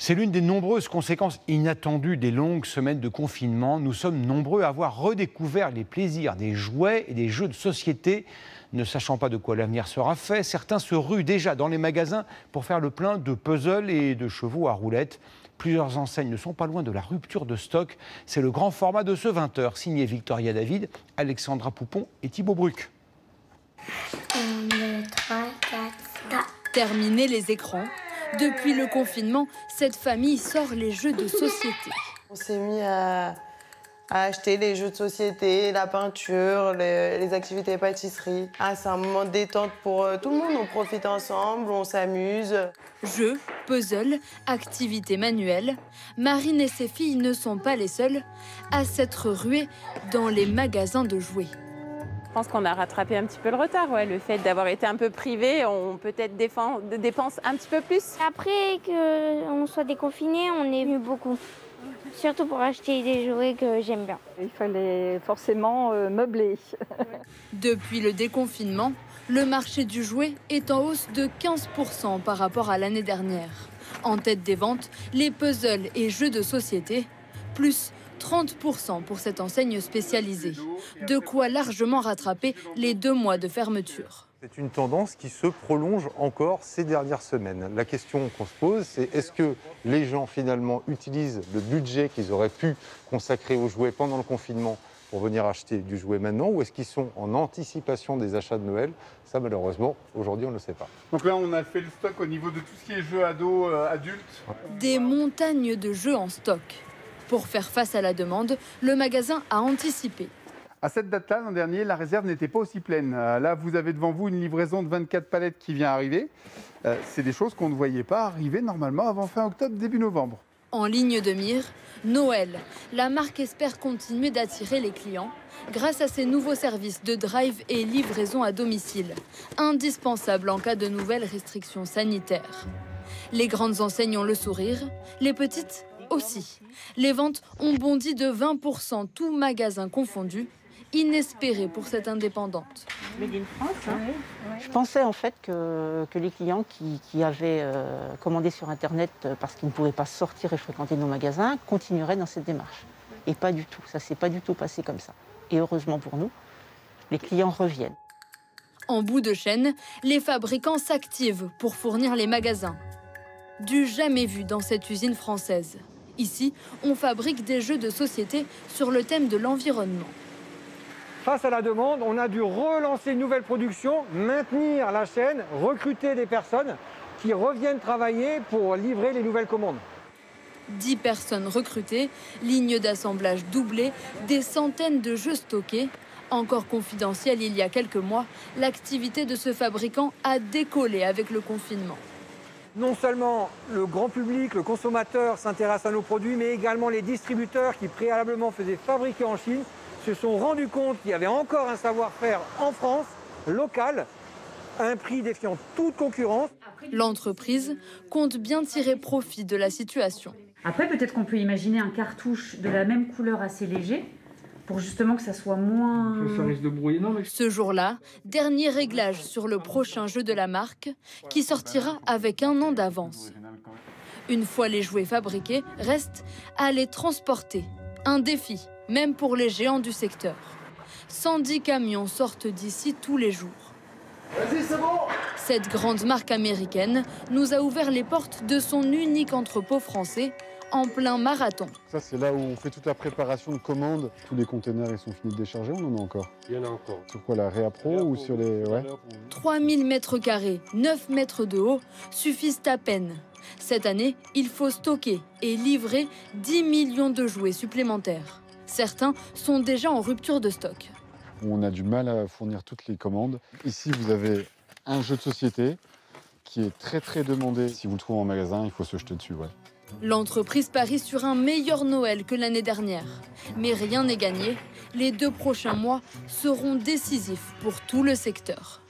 C'est l'une des nombreuses conséquences inattendues des longues semaines de confinement. Nous sommes nombreux à avoir redécouvert les plaisirs des jouets et des jeux de société. Ne sachant pas de quoi l'avenir sera fait, certains se ruent déjà dans les magasins pour faire le plein de puzzles et de chevaux à roulettes. Plusieurs enseignes ne sont pas loin de la rupture de stock. C'est le grand format de ce 20h, signé Victoria David, Alexandra Poupon et Thibaut Bruck. 1, 2, 3, 4, Terminer les écrans. Depuis le confinement, cette famille sort les jeux de société. On s'est mis à acheter les jeux de société, la peinture, les activités pâtisserie. C'est un moment de détente pour tout le monde. On profite ensemble, on s'amuse. Jeux, puzzles, activités manuelles. Marine et ses filles ne sont pas les seules à s'être ruées dans les magasins de jouets. Je pense qu'on a rattrapé un petit peu le retard. Ouais. Le fait d'avoir été un peu privé, on peut-être dépense un petit peu plus. Après qu'on soit déconfiné, on est venu beaucoup. Surtout pour acheter des jouets que j'aime bien. Il fallait forcément meubler. Depuis le déconfinement, le marché du jouet est en hausse de 15% par rapport à l'année dernière. En tête des ventes, les puzzles et jeux de société, plus 30% pour cette enseigne spécialisée. De quoi largement rattraper les 2 mois de fermeture. C'est une tendance qui se prolonge encore ces dernières semaines. La question qu'on se pose, c'est est-ce que les gens finalement utilisent le budget qu'ils auraient pu consacrer aux jouets pendant le confinement pour venir acheter du jouet maintenant, ou est-ce qu'ils sont en anticipation des achats de Noël? Ça, malheureusement, aujourd'hui, on ne le sait pas. Donc là, on a fait le stock au niveau de tout ce qui est jeux ados, adultes. Des montagnes de jeux en stock. Pour faire face à la demande, le magasin a anticipé. À cette date-là, l'an dernier, la réserve n'était pas aussi pleine. Là, vous avez devant vous une livraison de 24 palettes qui vient arriver. C'est des choses qu'on ne voyait pas arriver normalement avant fin octobre, début novembre. En ligne de mire, Noël. La marque espère continuer d'attirer les clients grâce à ses nouveaux services de drive et livraison à domicile, indispensables en cas de nouvelles restrictions sanitaires. Les grandes enseignes ont le sourire, les petites aussi. Les ventes ont bondi de 20%, tous magasins confondus. Inespéré pour cette indépendante. Made in France, hein. Je pensais en fait que les clients qui avaient commandé sur Internet parce qu'ils ne pouvaient pas sortir et fréquenter nos magasins continueraient dans cette démarche. Et pas du tout, ça ne s'est pas du tout passé comme ça. Et heureusement pour nous, les clients reviennent. En bout de chaîne, les fabricants s'activent pour fournir les magasins. Du jamais vu dans cette usine française. Ici, on fabrique des jeux de société sur le thème de l'environnement. Face à la demande, on a dû relancer une nouvelle production, maintenir la chaîne, recruter des personnes qui reviennent travailler pour livrer les nouvelles commandes. 10 personnes recrutées, ligne d'assemblage doublée, des centaines de jeux stockés. Encore confidentiel il y a quelques mois, l'activité de ce fabricant a décollé avec le confinement. Non seulement le grand public, le consommateur s'intéresse à nos produits, mais également les distributeurs qui préalablement faisaient fabriquer en Chine se sont rendus compte qu'il y avait encore un savoir-faire en France, local, à un prix défiant toute concurrence. L'entreprise compte bien tirer profit de la situation. Après, peut-être qu'on peut imaginer un cartouche de la même couleur assez léger, pour justement que ça soit moins... Ça risque de brouiller, non mais... Ce jour-là, dernier réglage sur le prochain jeu de la marque, qui sortira avec 1 an d'avance. Une fois les jouets fabriqués, reste à les transporter. Un défi, même pour les géants du secteur. 110 camions sortent d'ici tous les jours. Vas-y, c'est bon! Cette grande marque américaine nous a ouvert les portes de son unique entrepôt français, en plein marathon. Ça, c'est là où on fait toute la préparation de commande. Tous les containers, ils sont finis de décharger, on en a encore? Il y en a encore. Sur quoi, la Réapro ou sur les... Ouais. 3000 mètres carrés, 9 mètres de haut, suffisent à peine. Cette année, il faut stocker et livrer 10 millions de jouets supplémentaires. Certains sont déjà en rupture de stock. On a du mal à fournir toutes les commandes. Ici, vous avez un jeu de société qui est très demandé. Si vous le trouvez en magasin, il faut se jeter dessus, ouais. L'entreprise parie sur un meilleur Noël que l'année dernière. Mais rien n'est gagné. Les 2 prochains mois seront décisifs pour tout le secteur.